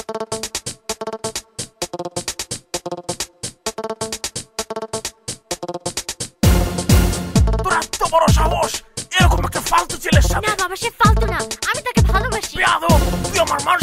তোর এত বড় সাহস এরকম একটা ফালতু ছেলের সাথে? না বাবা, সে ফালতু না, আমি তাকে ভালোবাসি। বেয়াদব, তুই আমার মান